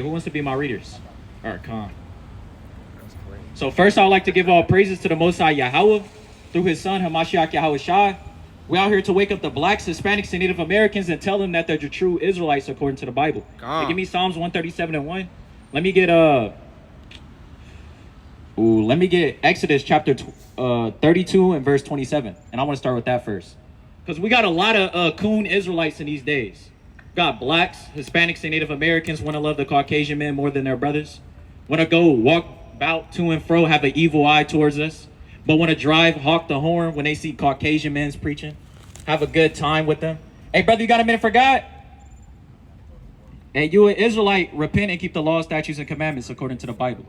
Hey, who wants to be my readers? All right, come on. So first, I'd like to give all praises to the Most High Yahweh through his son, Hamashiach YAHAWASHI. We're out here to wake up the blacks, Hispanics, and Native Americans and tell them that they're the true Israelites according to the Bible. Hey, give me Psalms 137:1. Let me get Exodus chapter 32 and verse 27. And I want to start with that first. Because we got a lot of coon Israelites in these days. Got blacks, Hispanics, and Native Americans want to love the Caucasian men more than their brothers. Want to go walk about to and fro, have an evil eye towards us. But want to drive, hawk the horn when they see Caucasian men's preaching. Have a good time with them. Hey, brother, you got a minute for God? Hey, you an Israelite, repent and keep the law, statutes, and commandments according to the Bible.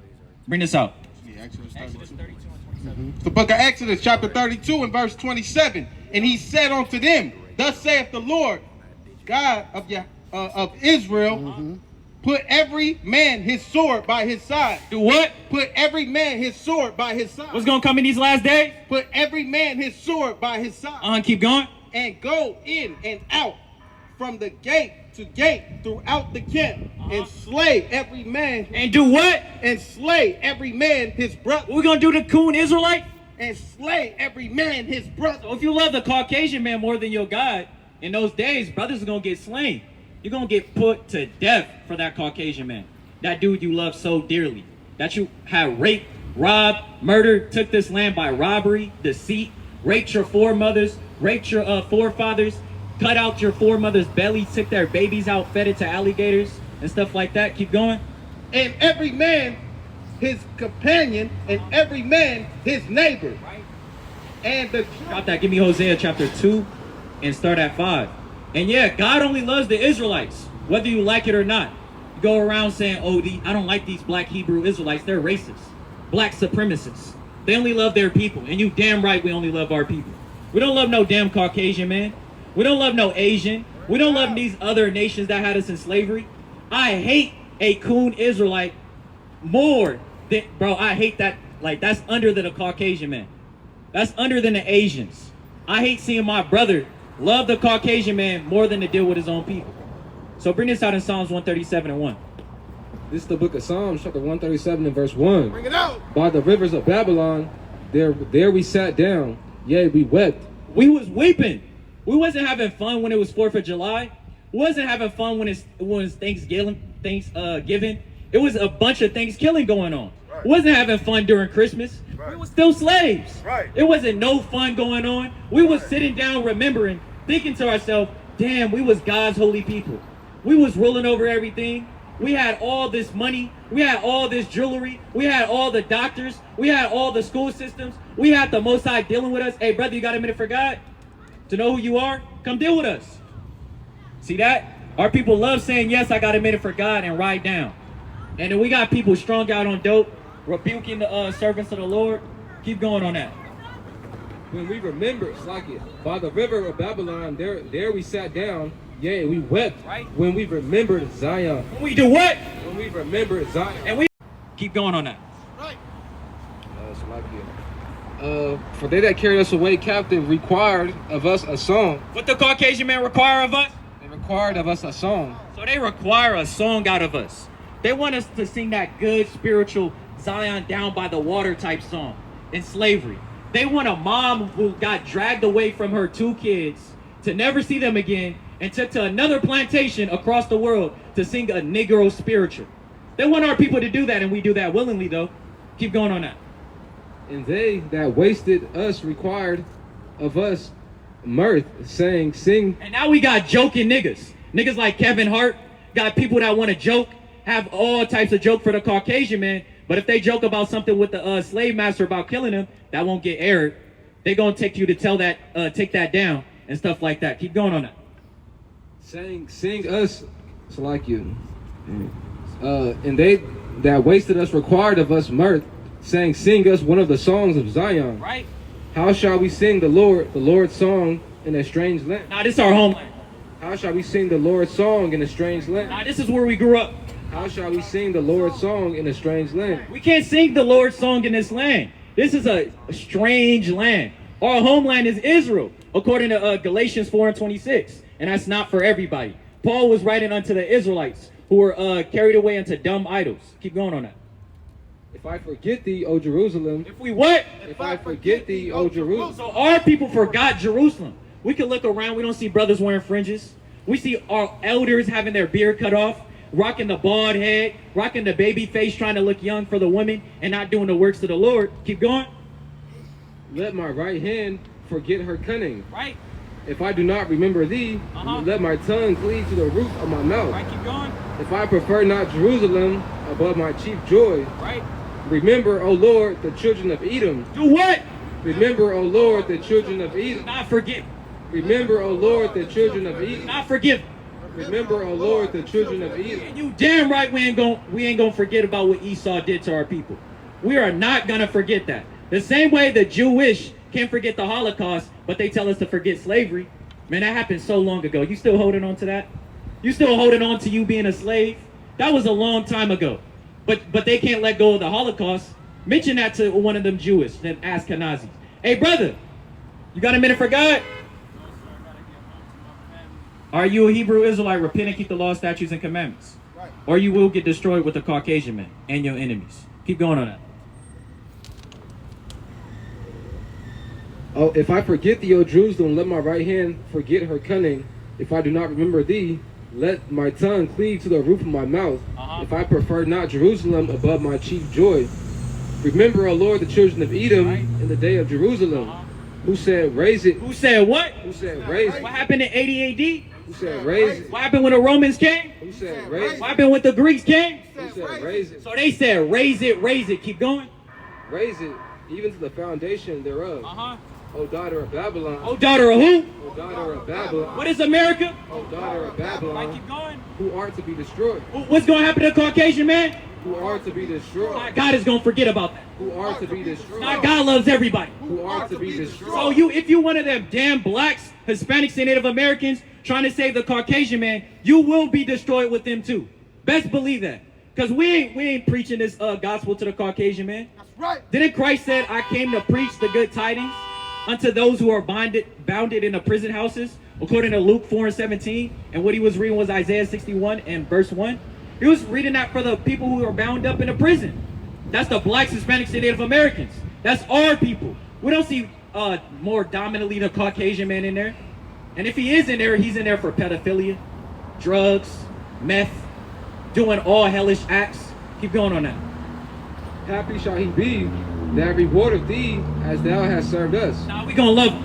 Bring this out. Exodus 32 and 27. The book of Exodus, chapter 32 and verse 27. And he said unto them, thus saith the Lord, God of Israel, put every man his sword by his side. Do what? Put every man his sword by his side. What's going to come in these last days? Put every man his sword by his side. Keep going. And go in and out from the gate to gate throughout the camp, and slay every man. And do what? And slay every man his brother. What we gonna do to coon Israelite? And slay every man his brother. So if you love the Caucasian man more than your God, in those days, brothers are gonna get slain. You're gonna get put to death for that Caucasian man. That dude you love so dearly. That you have raped, robbed, murdered, took this land by robbery, deceit, raped your foremothers, raped your forefathers, cut out your foremothers' bellies, took their babies out, fed it to alligators and stuff like that. Keep going. And every man his companion, and every man his neighbor. Right. And the Drop that. Give me Hosea chapter 2 and start at 5. And yeah, God only loves the Israelites, whether you like it or not. You go around saying, oh, I don't like these black Hebrew Israelites. They're racist, black supremacists. They only love their people. And you damn right we only love our people. We don't love no damn Caucasian man. We don't love no Asian. We don't love these other nations that had us in slavery. I hate a coon Israelite more than, bro, I hate that. Like, that's under than a Caucasian man. That's under than the Asians. I hate seeing my brother love the Caucasian man more than to deal with his own people. So bring this out in Psalms 137:1. This is the book of Psalms, chapter 137 and verse 1. Bring it out. By the rivers of Babylon, there we sat down, yea, we wept. We was weeping. We wasn't having fun when it was 4th of July. We wasn't having fun when it was Thanksgiving. It was a bunch of Thanksgiving going on. Right. We wasn't having fun during Christmas. Right. We was still slaves. Right. It wasn't no fun going on. We was sitting down remembering, thinking to ourselves, damn, we was God's holy people. We was ruling over everything. We had all this money. We had all this jewelry. We had all the doctors. We had all the school systems. We had the Most High dealing with us. Hey, brother, you got a minute for God? To know who you are? Come deal with us. See that? Our people love saying, yes, I got a minute for God, and ride down. And then we got people strung out on dope, rebuking the servants of the Lord. Keep going on that. When we remembered, it's like it, by the river of Babylon, there we sat down, yea, we wept. Right. When we remembered Zion. When we do what? When we remembered Zion. And we keep going on that. Right. It's like it. For they that carried us away captive required of us a song. What the Caucasian man require of us? They required of us a song. So they require a song out of us. They want us to sing that good spiritual Zion down by the water type song in slavery. They want a mom who got dragged away from her 2 kids to never see them again and took to another plantation across the world to sing a Negro spiritual. They want our people to do that, and we do that willingly, though. Keep going on that. And they that wasted us required of us mirth, saying, sing. And now we got joking niggas. Niggas like Kevin Hart. Got people that want to joke, have all types of joke for the Caucasian man. But if they joke about something with the slave master about killing him, that won't get aired. They're going to take you to tell that, take that down and stuff like that. Keep going on that. Saying, sing us, it's like you. And they that wasted us required of us mirth, saying, sing us one of the songs of Zion. Right. How shall we sing the Lord's song in a strange land? Nah, this is our homeland. How shall we sing the Lord's song in a strange land? Nah, this is where we grew up. How shall we sing the Lord's song in a strange land? We can't sing the Lord's song in this land. This is a strange land. Our homeland is Israel, according to Galatians 4:26. And that's not for everybody. Paul was writing unto the Israelites who were carried away into dumb idols. Keep going on that. If I forget thee, O Jerusalem. If we what? If I forget thee, O Jerusalem. So our people forgot Jerusalem. We can look around. We don't see brothers wearing fringes. We see our elders having their beard cut off, rocking the bald head, rocking the baby face, trying to look young for the women, and not doing the works of the Lord. Keep going. Let my right hand forget her cunning. Right. If I do not remember thee, let my tongue cleave to the roof of my mouth. Right. Keep going. If I prefer not Jerusalem above my chief joy, Right. remember, O Lord, the children of Edom. Do what? Remember, O Lord, the children of Edom. Not forgive. Remember, O Lord, the children of Edom. Not forgive. Remember, O Lord, the children of Edom. And you damn right we ain't gonna forget about what Esau did to our people. We are not gonna forget that. The same way the Jewish can't forget the Holocaust, but they tell us to forget slavery. Man, that happened so long ago. You still holding on to that? You still holding on to you being a slave? That was a long time ago. But they can't let go of the Holocaust. Mention that to one of them Jewish, them Ashkenazis. Hey, brother, you got a minute for God? Are you a Hebrew Israelite? Repent and keep the law, statutes, and commandments. Right. Or you will get destroyed with the Caucasian men and your enemies. Keep going on that. Oh, if I forget thee, O Jerusalem, let my right hand forget her cunning. If I do not remember thee, let my tongue cleave to the roof of my mouth. If I prefer not Jerusalem above my chief joy. Remember, O Lord, the children of Edom in the day of Jerusalem. Who said, raise it? Who said what? Who said, raise it? What happened in 80 AD? Who said, raise it? What happened when the Romans came? Who said, raise it? What happened when the Greeks came? Who said, raise it? So they said, raise it, raise it. Keep going. Raise it, even to the foundation thereof. O daughter of Babylon. Oh, daughter of who? O daughter of Babylon. What is America? O daughter of Babylon. Keep going. Who are to be destroyed. What's going to happen to the Caucasian man? Who are to be destroyed. God is going to forget about that. Who are to be destroyed. God loves everybody. Who are to be destroyed. So if you one of them damn blacks, Hispanics, and Native Americans trying to save the Caucasian man, you will be destroyed with them too. Best believe that. Because we ain't preaching this gospel to the Caucasian man. That's right. Didn't Christ said, I came to preach the good tidings unto those who are bounded in the prison houses, according to Luke 4:17. And what he was reading was Isaiah 61 and verse 1. He was reading that for the people who are bound up in a prison. That's the blacks, Hispanics, and Native Americans. That's our people. We don't see more dominantly the Caucasian man in there. And if he is in there, he's in there for pedophilia, drugs, meth, doing all hellish acts. Keep going on that. Happy shall he be that rewardeth thee as thou hast served us. Now we gonna love him.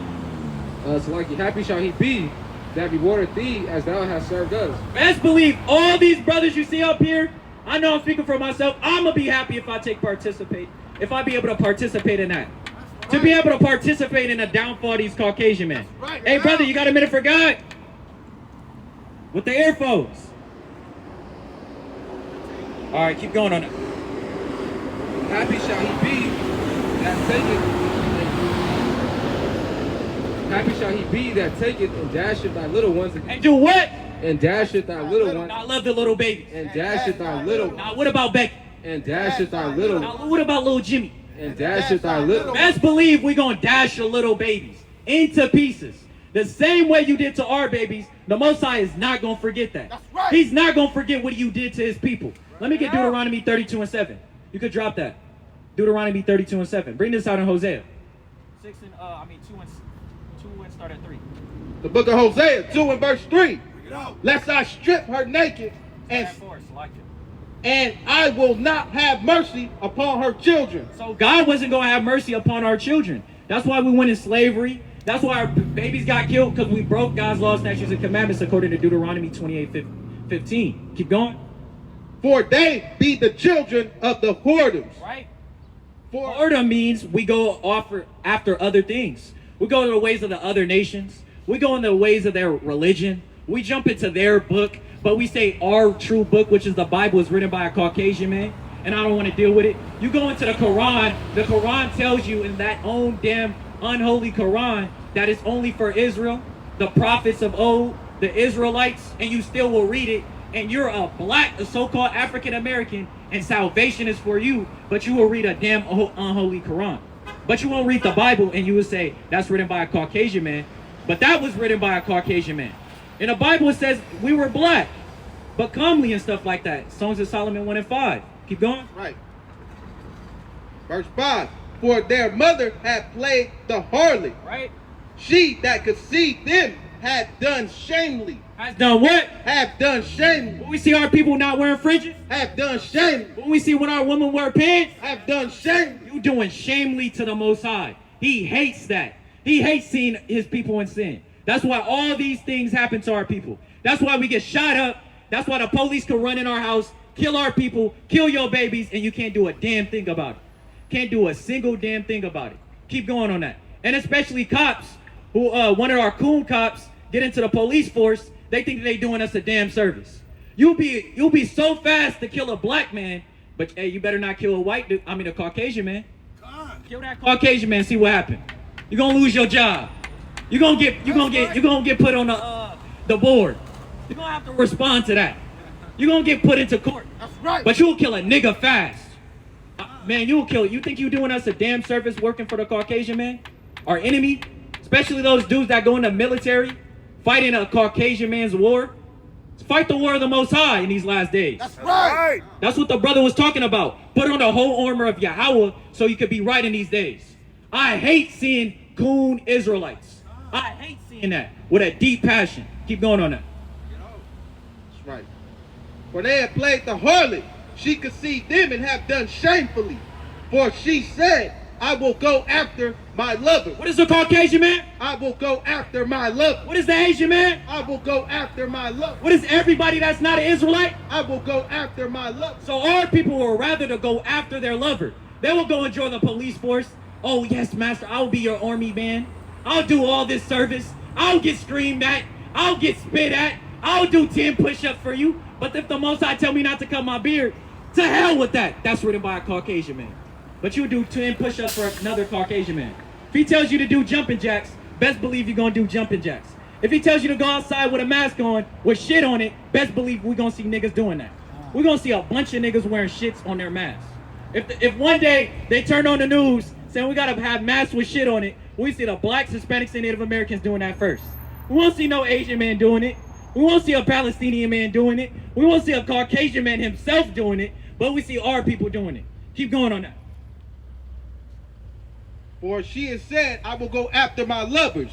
So like happy shall he be that rewardeth thee as thou hast served us. Best believe all these brothers you see up here, I know I'm speaking for myself, I'm gonna be happy if I if I be able to participate in that. Right. To be able to participate in the downfall of these Caucasian men. Right. Hey brother, you got a minute for God? With the earphones. Alright, keep going on it. Happy shall he be that taketh. Happy shall he be that taketh and dasheth thy little ones. And do what? And dasheth thy little ones. I love the little baby. And dasheth thy little. Now what about Becky? And dasheth thy little. Now what about little Jimmy? And dasheth thy little. Best believe we're gonna dash your little babies into pieces. The same way you did to our babies, the Most High is not gonna forget that. That's right. He's not gonna forget what you did to his people. Let me get Deuteronomy 32:7. You could drop that. Deuteronomy 32:7. Bring this out in Hosea. 2 and start at 3. The book of Hosea 2 and verse 3. Lest I strip her naked and I will not have mercy upon her children. So God wasn't going to have mercy upon our children. That's why we went in slavery. That's why our babies got killed, because we broke God's laws, statutes, and commandments according to Deuteronomy 28:15. Keep going. For they be the children of the whoredoms. Right. Whoredom means we go after other things. We go to the ways of the other nations. We go in the ways of their religion. We jump into their book, but we say our true book, which is the Bible, is written by a Caucasian man, and I don't want to deal with it. You go into the Quran tells you in that own damn unholy Quran that it's only for Israel, the prophets of old, the Israelites, and you still will read it, and you're a so-called African American, and salvation is for you, but you will read a damn unholy Quran. But you won't read the Bible, and you will say that's written by a Caucasian man, but that was written by a Caucasian man. In the Bible it says we were black. but comely and stuff like that. Songs of Solomon 1 and 5. Keep going. Right. Verse 5. For their mother had played the harlot. Right. She that conceived them had done shamely. Has done what? Have done shamely. When we see our people not wearing fringes, Have done shamely. when we see when our women wear pants, Have done shamely. you doing shamely to the Most High. He hates that. He hates seeing his people in sin. That's why all these things happen to our people. That's why we get shot up. That's why the police can run in our house, kill our people, kill your babies, and you can't do a damn thing about it. Can't do a single damn thing about it. Keep going on that. And especially cops, who one of our coon cops get into the police force, they think they doing us a damn service. You'll be so fast to kill a black man, but hey, you better not kill a white dude. I mean a Caucasian man. Kill that Caucasian man, see what happened. You're gonna lose your job. You're gonna get put on the board. You're gonna have to respond to that. You're gonna get put into court. That's right. But you'll kill a nigga fast. Man, you'll kill. You think you doing us a damn service working for the Caucasian man? Our enemy? Especially those dudes that go in the military, fighting a Caucasian man's war. Fight the war of the Most High in these last days. That's right. That's what the brother was talking about. Put on the whole armor of Yahweh so you could be right in these days. I hate seeing coon Israelites. I hate seeing that with a deep passion. Keep going on that. That's right. For they had played the harlot, she conceived them and have done shamefully. For she said, I will go after my lover. What is the Caucasian man? I will go after my lover. What is the Asian man? I will go after my lover. What is everybody that's not an Israelite? I will go after my lover. So our people will rather to go after their lover. They will go and join the police force. Oh yes, master, I'll be your army man. I'll do all this service. I'll get screamed at. I'll get spit at. I'll do 10 push-ups for you. But if the Most High tell me not to cut my beard, to hell with that. That's written by a Caucasian man. But you do 10 push-ups for another Caucasian man. If he tells you to do jumping jacks, best believe you're going to do jumping jacks. If he tells you to go outside with a mask on, with shit on it, best believe we're going to see niggas doing that. We're going to see a bunch of niggas wearing shits on their masks. If one day they turn on the news saying we got to have masks with shit on it, we see the blacks, Hispanics, and Native Americans doing that first. We won't see no Asian man doing it. We won't see a Palestinian man doing it. We won't see a Caucasian man himself doing it, but we see our people doing it. Keep going on that. For she has said, I will go after my lovers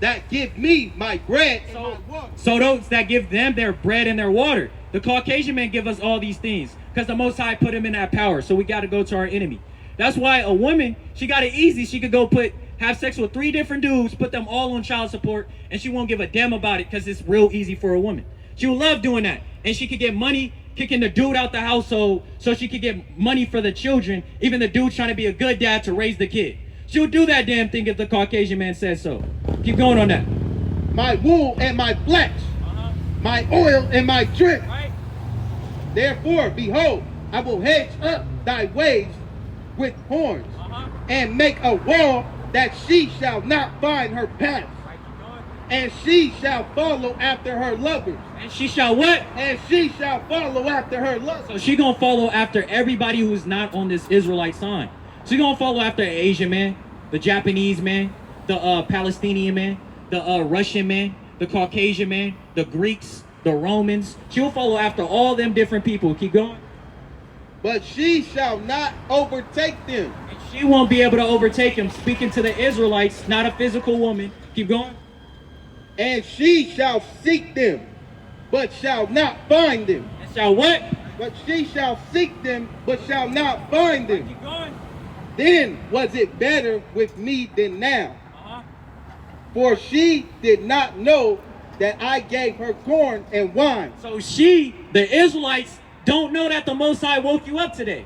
that give me my bread and my water. So those that give them their bread and their water. The Caucasian man give us all these things because the Most High put him in that power. So we got to go to our enemy. That's why a woman, she got it easy. She could go have sex with 3 different dudes, put them all on child support, and she won't give a damn about it because it's real easy for a woman. She would love doing that. And she could get money kicking the dude out the household so she could get money for the children, even the dude trying to be a good dad to raise the kid. She would do that damn thing if the Caucasian man says so. Keep going on that. My wool and my flax, my oil and my drink. Right. Therefore, behold, I will hedge up thy ways with horns, and make a wall that she shall not find her path. And she shall follow after her lovers. And she shall what? And she shall follow after her lovers. So she gonna follow after everybody who's not on this Israelite sign. She gonna follow after the Asian man, the Japanese man, the Palestinian man, the Russian man, the Caucasian man, the Greeks, the Romans. She'll follow after all them different people. Keep going. But she shall not overtake them. And she won't be able to overtake him. Speaking to the Israelites, not a physical woman. Keep going. And she shall seek them, but shall not find them. And shall what? But she shall seek them, but shall not find them. Keep going. Then was it better with me than now. For she did not know that I gave her corn and wine. So the Israelites, don't know that the Most High woke you up today.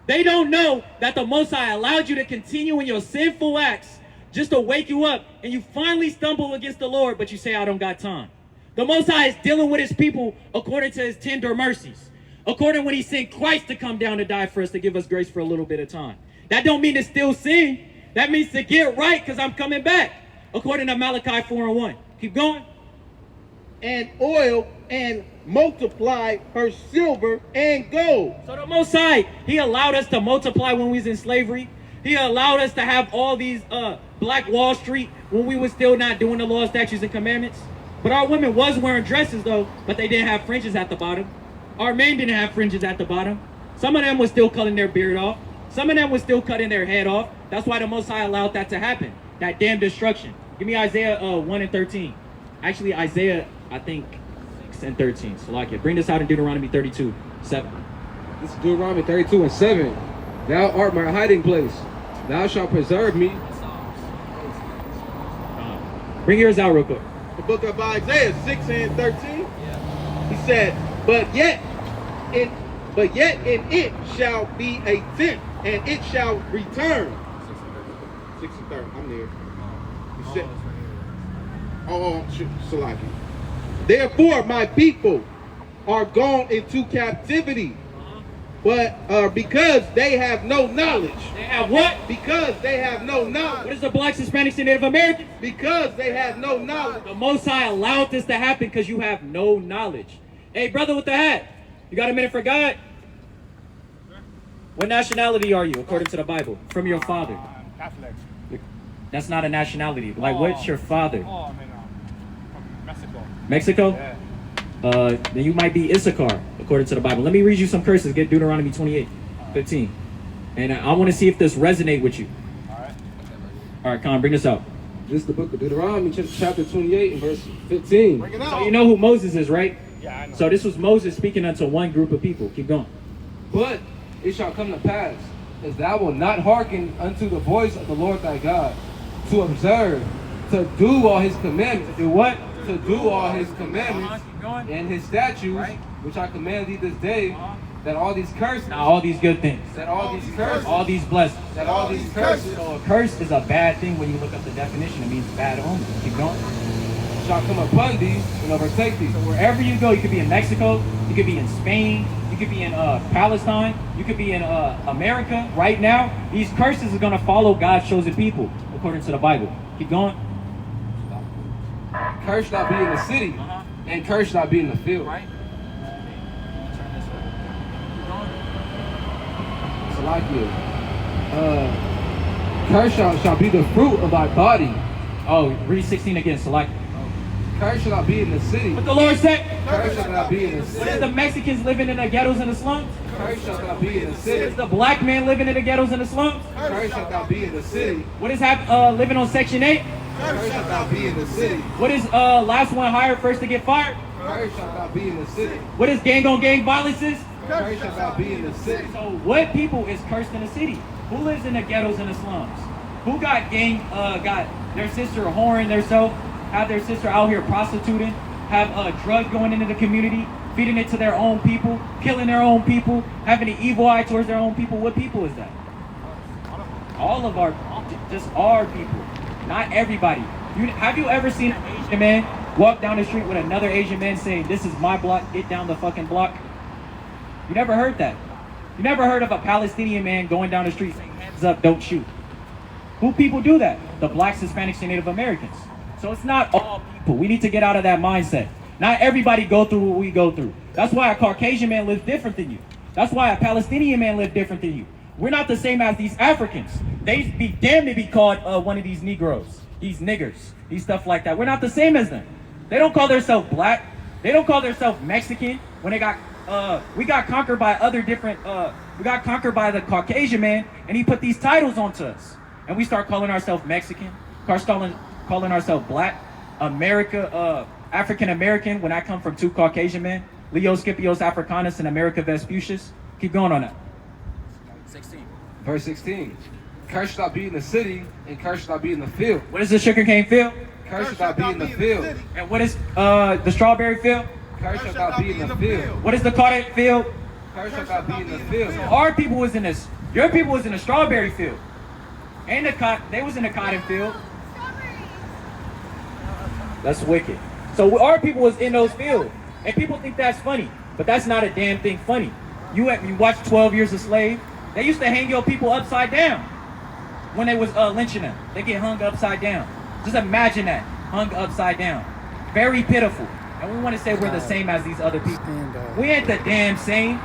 They don't know that the Most High allowed you to continue in your sinful acts just to wake you up, and you finally stumble against the Lord, but you say, I don't got time. The Most High is dealing with his people according to his tender mercies, according when he sent Christ to come down to die for us to give us grace for a little bit of time. That don't mean to still sin. That means to get right because I'm coming back, according to Malachi 4:1. Keep going. And oil and multiply her silver and gold. So the Most High, he allowed us to multiply when we was in slavery. He allowed us to have all these Black Wall Street when we were still not doing the law, statutes, and commandments. But our women was wearing dresses though, but they didn't have fringes at the bottom. Our men didn't have fringes at the bottom. Some of them was still cutting their beard off. Some of them was still cutting their head off. That's why the Most High allowed that to happen. That damn destruction. Give me Isaiah 1 and 13. Actually, Isaiah, I think, 6 and 13. Salakia. Bring this out in Deuteronomy 32, 7. This is Deuteronomy 32 and 7. Thou art my hiding place. Thou shalt preserve me. Bring yours out real quick. The book of Isaiah 6 and 13. He said, but yet in it shall be a tent, and it shall return. 6 and 30. I'm there. He said, Salaki. Therefore, my people are gone into captivity, but because they have no knowledge. They have what? Because they have no knowledge. What is the blacks, Hispanics, and Native Americans? Because they have no knowledge. The Most High allowed this to happen because you have no knowledge. Hey, brother with the hat, you got a minute for God? What nationality are you, according to the Bible? From your father. Catholic. That's not a nationality. Like, what's your father? Oh, I mean, from Mexico. Mexico? Yeah. Then you might be Issachar, according to the Bible. Let me read you some curses. Get Deuteronomy 28, 15. And I want to see if this resonate with you. Alright. All right, Khan, bring this out. This is the book of Deuteronomy, chapter 28 and verse 15. Bring it out. So you know who Moses is, right? Yeah, I know. So this was Moses speaking unto one group of people. Keep going. But it shall come to pass, as thou wilt not hearken unto the voice of the Lord thy God, to observe, to do all his commandments. Do what? To do all his commandments Keep going. and his statutes, which I command thee this day, that all these curses, Now all these good things, that all these curses, all these blessings. that all these curses So a curse is a bad thing when you look up the definition. It means bad omen. Keep going. shall come upon thee and overtake thee. So wherever you go, you could be in Mexico, you could be in Spain, you could be in Palestine, you could be in America. Right now, these curses are going to follow God's chosen people, according to the Bible. Keep going. Cursed thou be in the city, and cursed thou be in the field. Right. Salakia. Cursed shall be the fruit of thy body. Oh, read 16 again, select. Cursed shall thou be in the city. What the Lord said? Cursed shall thou be in the What is city. the Mexicans living in the ghettos and the slums? Cursed shall thou be in the What is city. the black man living in the ghettos and the slums? Cursed shall thou be in the city. What is living on Section 8? Cursed shall thou be in the city. What is last one hired first to get fired? Cursed shall thou be in the city. What is gang on gang violence is? Cursed shall thou be in the city. So what people is cursed in the city? Who lives in the ghettos and the slums? Who got their sister whoring themselves, have their sister out here prostituting, have drugs going into the community, feeding it to their own people, killing their own people, having an evil eye towards their own people? What people is that? All of just our people, not everybody. Have you ever seen an Asian man walk down the street with another Asian man saying, "This is my block, get down the fucking block"? You never heard that. You never heard of a Palestinian man going down the street saying, "Hands up, don't shoot." Who people do that? The blacks, Hispanics, and Native Americans. So it's not all people. We need to get out of that mindset. Not everybody go through what we go through. That's why a Caucasian man lives different than you. That's why a Palestinian man lives different than you. We're not the same as these Africans. They be damned to be called one of these Negroes, these niggers, these stuff like that. We're not the same as them. They don't call themselves black. They don't call themselves Mexican. When we got conquered by other different, we got conquered by the Caucasian man, and he put these titles onto us. And we start calling ourselves Mexican, calling ourselves black, African American, when I come from two Caucasian men, Leo Scipios Africanus and America Vespucius. Keep going on that. 16. Verse 16. Cursed shall thou be in the city, and cursed shall thou be in the field. What is the sugarcane field? Cursed shall thou be in the field. And what is the strawberry field? Cursed shall thou be in the field. What is the cotton field? Cursed shall thou be in the field. Our people was in this. Your people was in the strawberry field. And they was in the cotton field. That's wicked. So our people was in those fields. And people think that's funny. But that's not a damn thing funny. You watch 12 Years a Slave. They used to hang your people upside down when they was lynching them. They get hung upside down. Just imagine that. Hung upside down. Very pitiful. And we want to say we're the same as these other people. We ain't the damn same.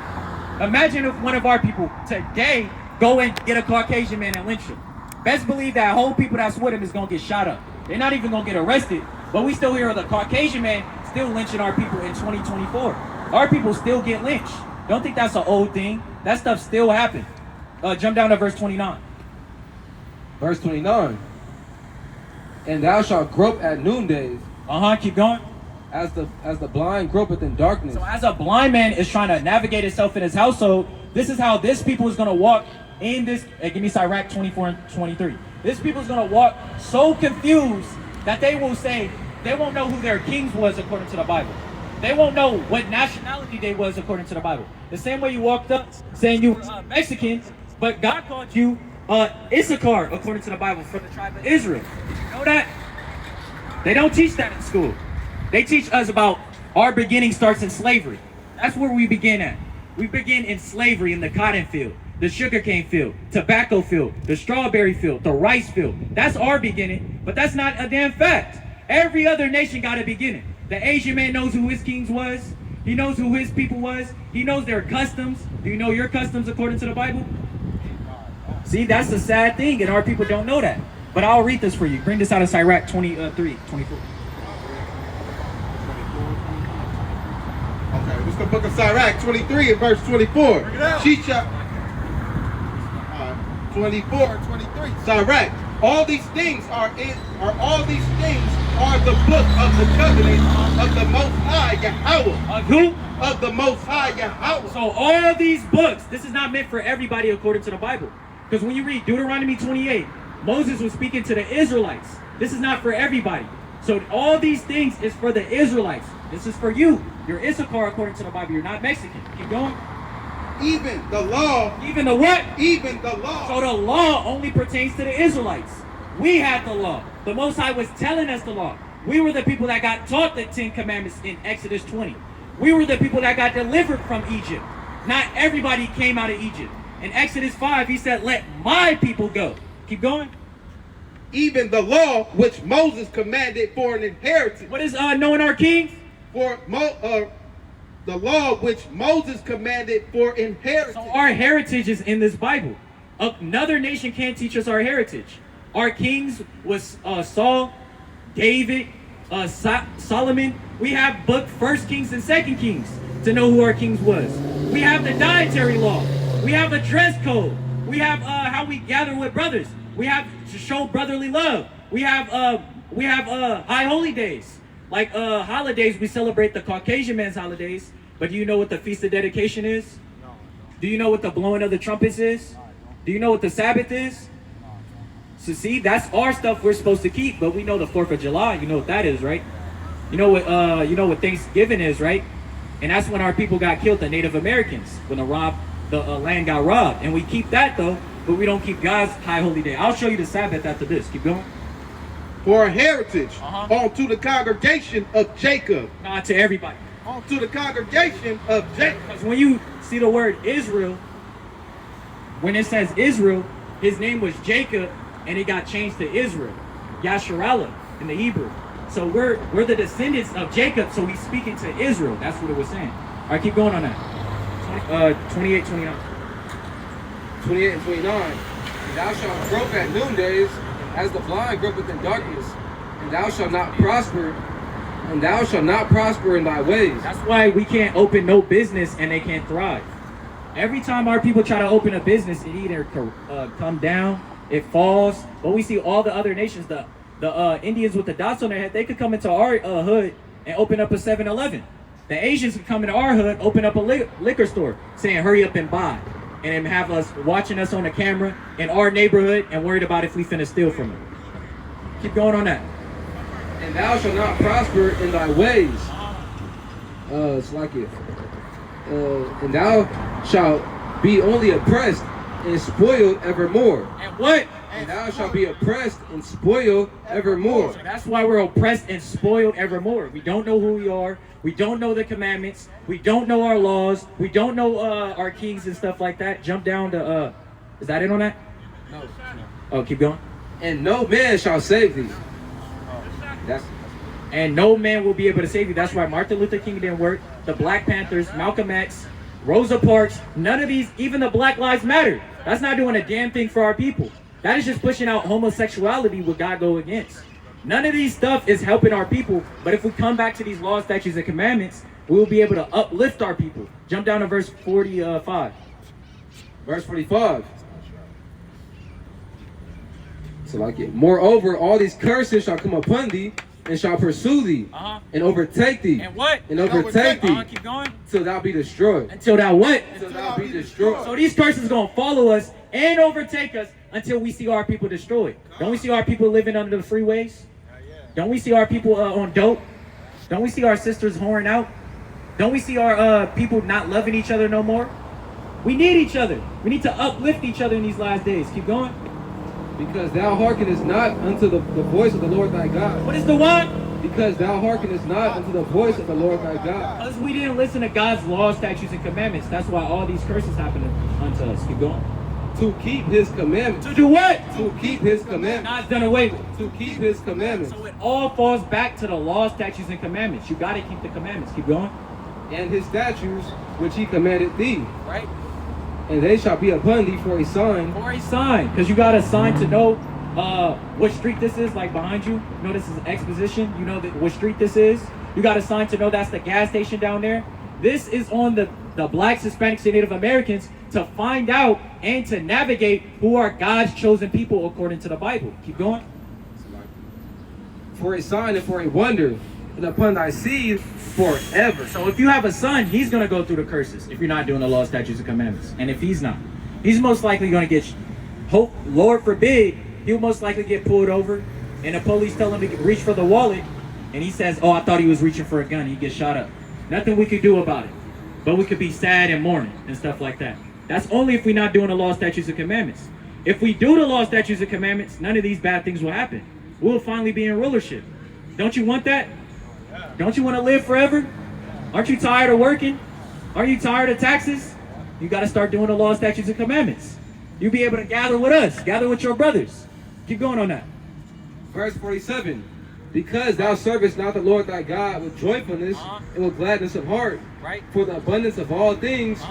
Imagine if one of our people today go and get a Caucasian man and lynch him. Best believe that whole people that's with him is going to get shot up. They're not even going to get arrested, But we still hear the Caucasian man still lynching our people in 2024. Our people still get lynched. Don't think that's an old thing. That stuff still happens. Jump down to verse 29. Verse 29. And thou shalt grope at noondays, Keep going. as the blind gropeth in darkness. So as a blind man is trying to navigate himself in his household, this is how this people is going to walk in this. Give me Sirach 24 and 23. This people is going to walk so confused that they will say, they won't know who their kings was according to the Bible. They won't know what nationality they was according to the Bible. The same way you walked up saying you were Mexican, but God called you Issachar according to the Bible for the tribe of Israel. You know that? They don't teach that in school. They teach us about our beginning starts in slavery. That's where we begin at. We begin in slavery in the cotton field, the sugarcane field, tobacco field, the strawberry field, the rice field. That's our beginning, but that's not a damn fact. Every other nation got a beginning. The Asian man knows who his kings was. He knows who his people was. He knows their customs. Do you know your customs according to the Bible? See, that's the sad thing, and our people don't know that. But I'll read this for you. Bring this out of Sirach 23, 24. Okay, this is the book of Sirach 23 and verse 24. She shall 24 and 23. Sirach. All these things are the book of the covenant of the Most High Yahweh. Of who? Of the Most High Yahweh. So all these books, this is not meant for everybody according to the Bible. Because when you read Deuteronomy 28, Moses was speaking to the Israelites. This is not for everybody. So all these things is for the Israelites. This is for you. You're Issachar according to the Bible. You're not Mexican. Keep going. Even the law. Even the what? Even the law. So the law only pertains to the Israelites. We had the law. The Most High was telling us the law. We were the people that got taught the 10 Commandments in Exodus 20. We were the people that got delivered from Egypt. Not everybody came out of Egypt. In Exodus 5, he said, let my people go. Keep going. Even the law which Moses commanded for an inheritance. What is knowing our kings? The law which Moses commanded for inheritance. So our heritage is in this Bible. Another nation can't teach us our heritage. Our kings was Saul, David, Solomon. We have book 1 Kings and 2 Kings to know who our kings was. We have the dietary law. We have a dress code. We have how we gather with brothers. We have to show brotherly love. We have high holy days. Like holidays, we celebrate the Caucasian man's holidays. But do you know what the Feast of Dedication is? No. Do you know what the blowing of the trumpets is? Do you know what the Sabbath is? So see, that's our stuff we're supposed to keep. But we know the 4th of July. You know what that is, right? You know what Thanksgiving is, right? And that's when our people got killed, the Native Americans, when the land got robbed. And we keep that though, but we don't keep God's high holy day. I'll show you the Sabbath after this. Keep going. For a heritage unto the congregation of Jacob. Not to everybody. Unto the congregation of Jacob. Because when you see the word Israel, when it says Israel, his name was Jacob, and it got changed to Israel, Yasharallah in the Hebrew. So we're the descendants of Jacob, so he's speaking to Israel. That's what it was saying. All right, keep going on that. 28, 29. 28 and 29. And thou shalt grope at noondays, as the blind gropeth in darkness, and thou shalt not prosper, and thou shalt not prosper in thy ways. That's why we can't open no business and they can't thrive. Every time our people try to open a business, it either come down, it falls. But we see all the other nations, the Indians with the dots on their head, they could come into our hood and open up a 7-Eleven. The Asians could come into our hood, open up a liquor store, saying hurry up and buy. And then have us watching us on the camera in our neighborhood and worried about if we finna steal from them. Keep going on that. And thou shalt not prosper in thy ways. It's like it. And thou shalt be only oppressed and spoiled evermore. And what? And thou shalt be oppressed and spoiled evermore. So that's why we're oppressed and spoiled evermore. We don't know who we are. We don't know the commandments. We don't know our laws. We don't know our kings and stuff like that. Jump down to, is that it on that? No. Oh, keep going. And no man shall save thee. And no man will be able to save you. That's why Martin Luther King didn't work. The Black Panthers, Malcolm X, Rosa Parks, none of these, even the Black Lives Matter. That's not doing a damn thing for our people. That is just pushing out homosexuality, what God go against. None of these stuff is helping our people. But if we come back to these laws, statutes, and commandments, we will be able to uplift our people. Jump down to verse 45. Verse 45. So like it. Moreover, all these curses shall come upon thee, and shall pursue thee, and overtake thee. And what? And overtake thee. Keep going. Till thou be destroyed. Until thou what? Till thou be destroyed. So these curses gonna follow us and overtake us until we see our people destroyed. Don't we see our people living under the freeways? Don't we see our people on dope? Don't we see our sisters whoring out? Don't we see our people not loving each other no more? We need each other. We need to uplift each other in these last days. Keep going. Because thou hearkenest not unto the voice of the Lord thy God. What is the what? Because thou hearkenest not unto the voice of the Lord thy God. Because we didn't listen to God's laws, statutes, and commandments. That's why all these curses happen unto us. Keep going. To keep his commandments. To do what? To keep his commandments. Not done away with. To keep his commandments. So it all falls back to the laws, statutes, and commandments. You got to keep the commandments. Keep going. And his statutes which he commanded thee. Right? And they shall be upon thee for a sign. For a sign. Because you got a sign to know what street this is, like behind you. You know this is exposition. You know what street this is. You got a sign to know that's the gas station down there. This is on the blacks, Hispanics, and Native Americans to find out and to navigate who are God's chosen people according to the Bible. Keep going. For a sign and for a wonder, and upon thy seed forever. So if you have a son, he's going to go through the curses if you're not doing the law, statutes, and commandments. And if he's not, he's most likely going to get, Lord forbid, he'll most likely get pulled over and the police tell him to reach for the wallet and he says, oh, I thought he was reaching for a gun. He gets shot up. Nothing we could do about it. But we could be sad and mourning and stuff like that. That's only if we're not doing the law, statutes, and commandments. If we do the law, statutes, and commandments, none of these bad things will happen. We'll finally be in rulership. Don't you want that? Don't you want to live forever? Aren't you tired of working? Are you tired of taxes? You got to start doing the law, statutes, and commandments. You'll be able to gather with us. Gather with your brothers. Keep going on that. Verse 47. Because thou servest not the Lord thy God with joyfulness and with gladness of heart, Right. for the abundance of all things,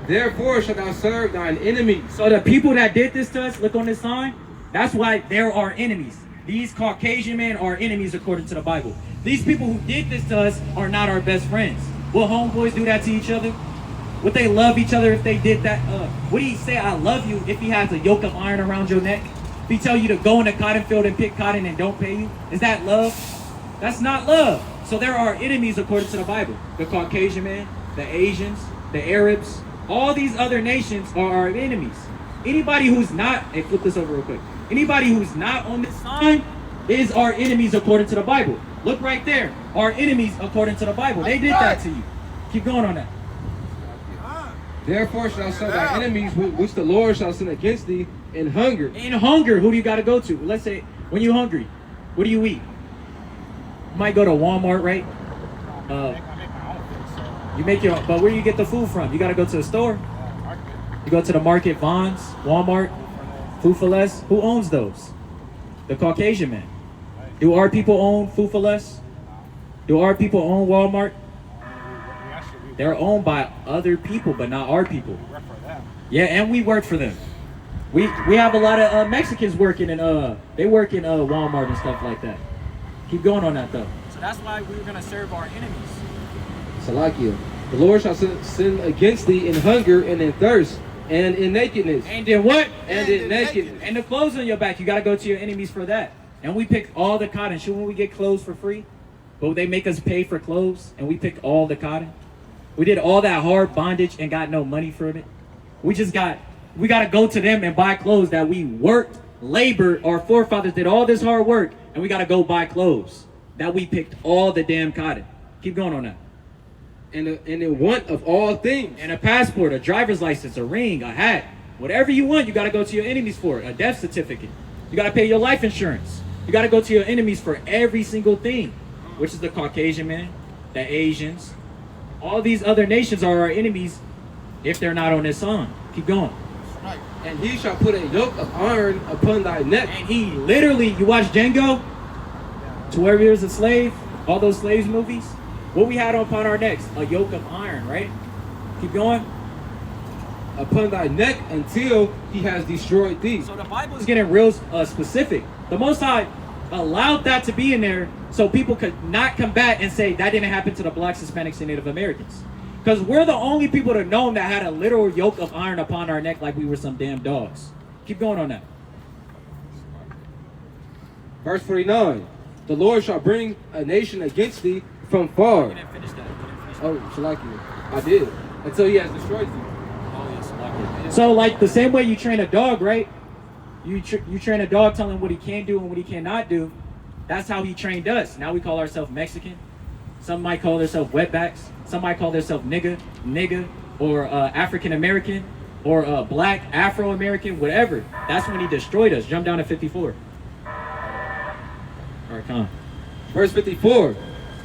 therefore shalt thou serve thine enemies. So the people that did this to us, look on this sign, that's why they're our enemies. These Caucasian men are enemies according to the Bible. These people who did this to us are not our best friends. Will homeboys do that to each other? Would they love each other if they did that? Would he say, I love you, if he has a yoke of iron around your neck? If he tell you to go in the cotton field and pick cotton and don't pay you? Is that love? That's not love. So there are enemies according to the Bible. The Caucasian men, the Asians, the Arabs, all these other nations are our enemies. Anybody who's not, hey, flip this over real quick. Anybody who's not on this sign is our enemies according to the Bible. Look right there. Our enemies according to the Bible. They did that to you. Keep going on that. Therefore shalt thou serve thy enemies, which the Lord shall send against thee in hunger. In hunger, who do you got to go to? Let's say, when you're hungry, what do you eat? You might go to Walmart, right? I make my own food, so. You make your, but where do you get the food from? You got to go to the store. You go to the market, Vons, Walmart, Food for Less. Who owns those? The Caucasian man. Do our people own Food for Less? Do our people own Walmart? They're owned by other people, but not our people. We work for them. Yeah, and we work for them. We have a lot of Mexicans working in they work in Walmart and stuff like that. Keep going on that though. So that's why we're gonna serve our enemies. Salakia. The Lord shall send against thee in hunger and in thirst and in nakedness. And in what? And in nakedness. And the clothes on your back. You gotta go to your enemies for that. And we picked all the cotton. Shouldn't we get clothes for free? But they make us pay for clothes, and we picked all the cotton. We did all that hard bondage and got no money from it. We gotta go to them and buy clothes that we worked, labored. Our forefathers did all this hard work, and we gotta go buy clothes that we picked all the damn cotton. Keep going on that. And in want of all things. And a passport, a driver's license, a ring, a hat, whatever you want, you gotta go to your enemies for it. A death certificate. You gotta pay your life insurance. You gotta go to your enemies for every single thing, which is the Caucasian man, the Asians. All these other nations are our enemies if they're not on this song. Keep going. And he shall put a yoke of iron upon thy neck. And he literally, you watch Django? 12 Years a Slave? All those slaves movies? What we had upon our necks? A yoke of iron, right? Keep going. Upon thy neck until he has destroyed thee. So the Bible is getting real specific. The Most High, allowed that to be in there so people could not combat and say that didn't happen to the blacks, Hispanics, and Native Americans. Because we're the only people to know that had a literal yoke of iron upon our neck like we were some damn dogs. Keep going on that. Verse 49. The Lord shall bring a nation against thee from far. You didn't finish that. Oh, Shalaki. I did. Until he has destroyed thee. So like the same way you train a dog, right? You train a dog telling him what he can do and what he cannot do. That's how he trained us. Now we call ourselves Mexican. Some might call themselves wetbacks. Some might call themselves nigga, or African American, or black, Afro American, whatever. That's when he destroyed us. Jump down to 54. All right, come on. Verse 54.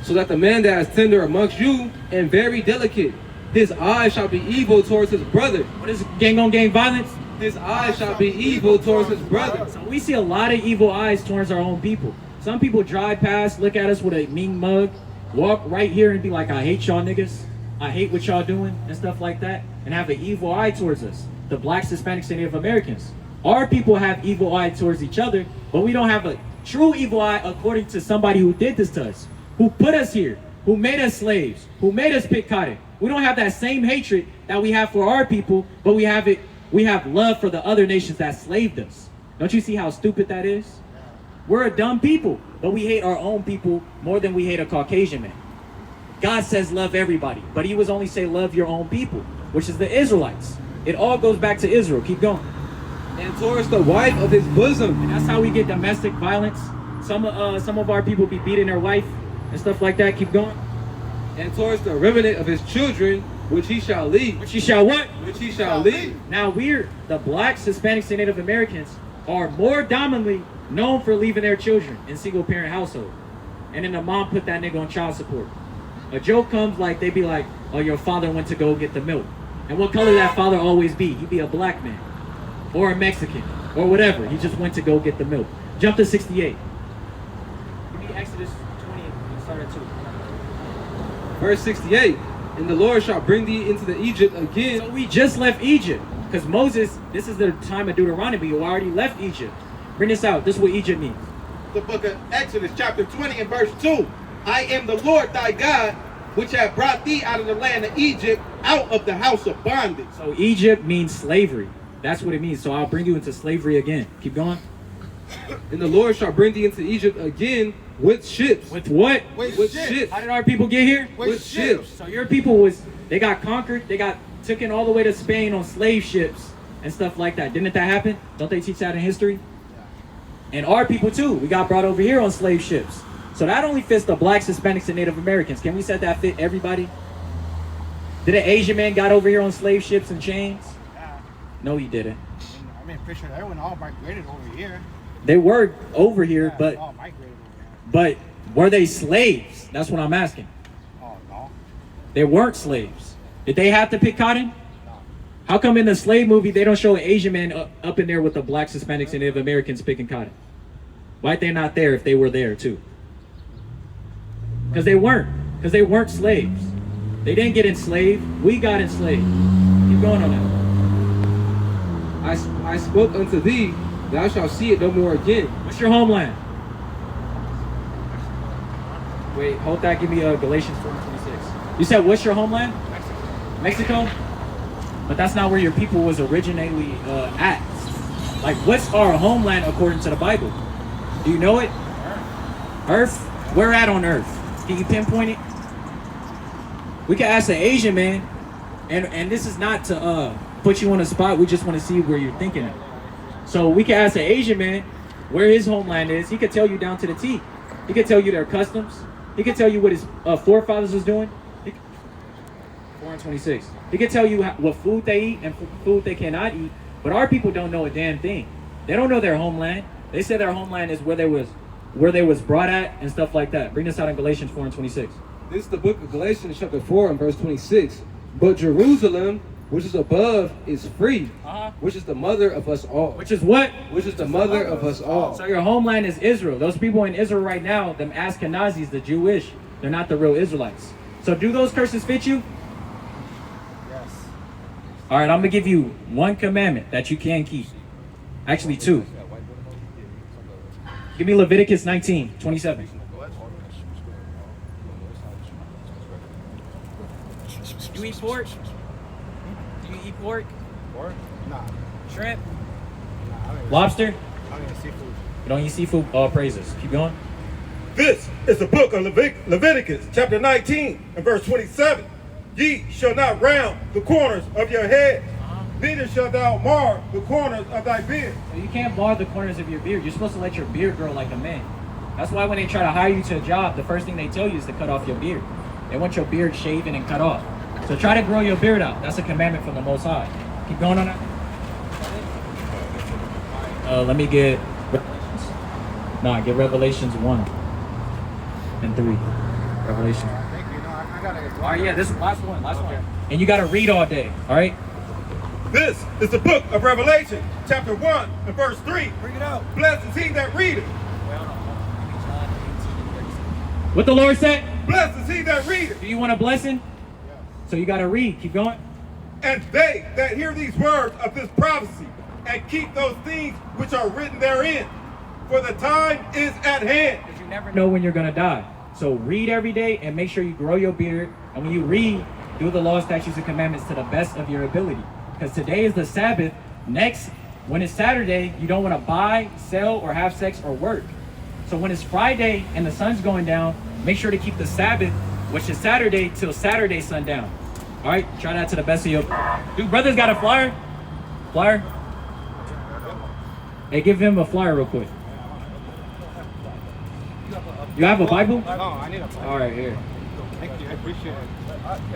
So that the man that is tender amongst you and very delicate, his eye shall be evil towards his brother. What is gang on gang violence? His eye shall be evil towards his brother. So we see a lot of evil eyes towards our own people. Some people drive past, look at us with a mean mug, walk right here and be like, I hate y'all niggas. I hate what y'all doing and stuff like that, and have an evil eye towards us. The blacks, Hispanics, and Native Americans. Our people have evil eye towards each other, but we don't have a true evil eye according to somebody who did this to us, who put us here, who made us slaves, who made us pick cotton. We don't have that same hatred that we have for our people, but we have love for the other nations that slaved us. Don't you see how stupid that is? We're a dumb people, but we hate our own people more than we hate a Caucasian man. God says love everybody, but he was only say love your own people, which is the Israelites. It all goes back to Israel. Keep going. And towards the wife of his bosom. And that's how we get domestic violence. Some of our people be beating their wife and stuff like that. Keep going. And towards the remnant of his children, which he shall lead. Which he shall what? Which he shall lead. Now the blacks, Hispanics, and Native Americans are more dominantly known for leaving their children in single parent household. And then the mom put that nigga on child support. A joke comes like, they be like, oh, your father went to go get the milk. And what color that father always be? He'd be a black man or a Mexican or whatever. He just went to go get the milk. Jump to 68. Give me Exodus 20 and start at 2. Verse 68. And the Lord shall bring thee into the Egypt again. So we just left Egypt. Because Moses, this is the time of Deuteronomy. You already left Egypt. Bring this out. This is what Egypt means. The book of Exodus chapter 20 and verse 2. I am the Lord thy God, which have brought thee out of the land of Egypt, out of the house of bondage. So Egypt means slavery. That's what it means. So I'll bring you into slavery again. Keep going. And the Lord shall bring thee into Egypt again with ships. With what? With ships. How did our people get here? With ships. So your people they got conquered. They got taken all the way to Spain on slave ships and stuff like that. Didn't that happen? Don't they teach that in history? And our people too. We got brought over here on slave ships. So that only fits the blacks, Hispanics, and Native Americans. Can we say that fit everybody? Did an Asian man got over here on slave ships and chains? Yeah. No, he didn't. I mean, pretty sure everyone all migrated over here. They were over here, Yeah, but all migrated over here. were they slaves? That's what I'm asking. Oh, no. They weren't slaves. Did they have to pick cotton? No. How come in the slave movie they don't show an Asian man up in there with the blacks, Hispanics, and Native Americans picking cotton? Why they not there if they were there too? Because they weren't. Because they weren't slaves. They didn't get enslaved. We got enslaved. Keep going on that. I spoke unto thee, thou shalt see it no more again. What's your homeland? Wait, hold that. Give me Galatians 4:26. You said what's your homeland? Mexico? But that's not where your people was originally at. Like, what's our homeland according to the Bible? Do you know it? Earth? Where at on Earth? Can you pinpoint it? We can ask an Asian man, and this is not to put you on the spot. We just want to see where you're thinking of. So we can ask an Asian man where his homeland is. He could tell you down to the T. He could tell you their customs. He could tell you what his forefathers was doing. 4:26. He could tell you what food they eat and food they cannot eat. But our people don't know a damn thing. They don't know their homeland. They say their homeland is where they was brought at and stuff like that. Bring this out in Galatians 4:26. This is the book of Galatians chapter 4 and verse 26. But Jerusalem, which is above, is free, which is the mother of us all. Which is what? Which is the mother of us all. So your homeland is Israel. Those people in Israel right now, them Ashkenazis, the Jewish, they're not the real Israelites. So do those curses fit you? Yes. All right, I'm going to give you one commandment that you can keep. Actually, two. Give me Leviticus 19:27. You eat pork? Do you eat pork? Pork? Nah. Shrimp? Nah, I don't eat Lobster? I don't eat seafood. You don't eat seafood? All praises. Keep going. This is the book of Leviticus, chapter 19 and verse 27. Ye shall not round the corners of your head, neither shalt thou mar the corners of thy beard. So you can't mar the corners of your beard. You're supposed to let your beard grow like a man. That's why when they try to hire you to a job, the first thing they tell you is to cut off your beard. They want your beard shaven and cut off. So try to grow your beard out. That's a commandment from the Most High. Keep going on that. Let me get Revelations. Nah, get Revelations 1 and 3. Revelation. Thank you. No, I gotta get All right, yeah, this is last one. And you got to read all day, all right? This is the book of Revelation, chapter 1 and verse 3. Bring it out. Blessed is he that readeth. What the Lord said? Blessed is he that readeth. Do you want a blessing? So you got to read. Keep going. And they that hear these words of this prophecy, and keep those things which are written therein, for the time is at hand. Because you never know when you're going to die. So read every day and make sure you grow your beard. And when you read, do the law, statutes, and commandments to the best of your ability. Because today is the Sabbath. Next, when it's Saturday, you don't want to buy, sell, or have sex or work. So when it's Friday and the sun's going down, make sure to keep the Sabbath, which is Saturday, till Saturday sundown. All right, try that to the best of your... Dude, brother's got a flyer? Flyer? Hey, give him a flyer real quick. You have a Bible? No, I need a phone. All right, here. Thank you. I appreciate it.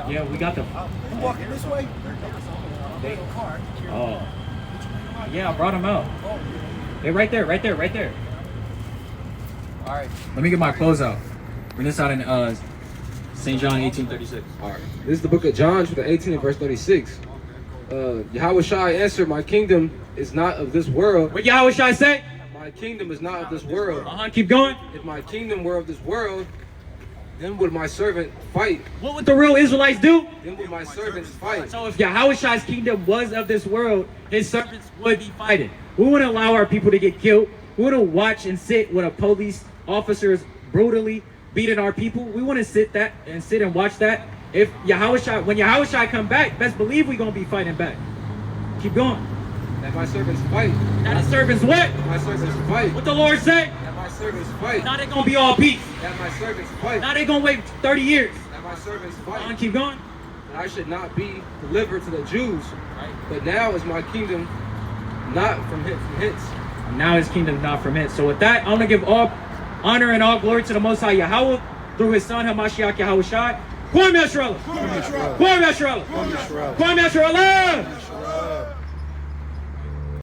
Yeah, we got the... You walking this way? Oh. Yeah, I brought them out. Hey, right there. All right. Let me get my clothes out. Bring this out in St. John 18:36. All right. This is the book of John, chapter 18 and verse 36. YAHAWASHI answered, my kingdom is not of this world. What YAHAWASHI say? My kingdom is not of this world. Keep going. If my kingdom were of this world, then would my servant fight. What would the real Israelites do? Then would my servants fight. So if YAHAWASHI's kingdom was of this world, his servants would be fighting. We wouldn't allow our people to get killed. We wouldn't watch and sit with a police officers brutally beating our people. We wouldn't sit and watch that. If YAHAWASHI, when YAHAWASHI come back, best believe we're gonna be fighting back. Keep going. That my servants fight. That his servants what? My servants fight. What the Lord say? That my servants fight. Now they gonna be all peace. That my servants fight. Now they gonna wait 30 years. That my servants fight. Keep going. That I should not be delivered to the Jews. But now is my kingdom not from hence. Now his kingdom not from hence. So with that, I'm gonna give all honor and all glory to the Most High Yahweh through his son Hamashiach YAHAWASHI. Kwame Yasharallah. Kwame Yasharallah. Kwame Yasharallah.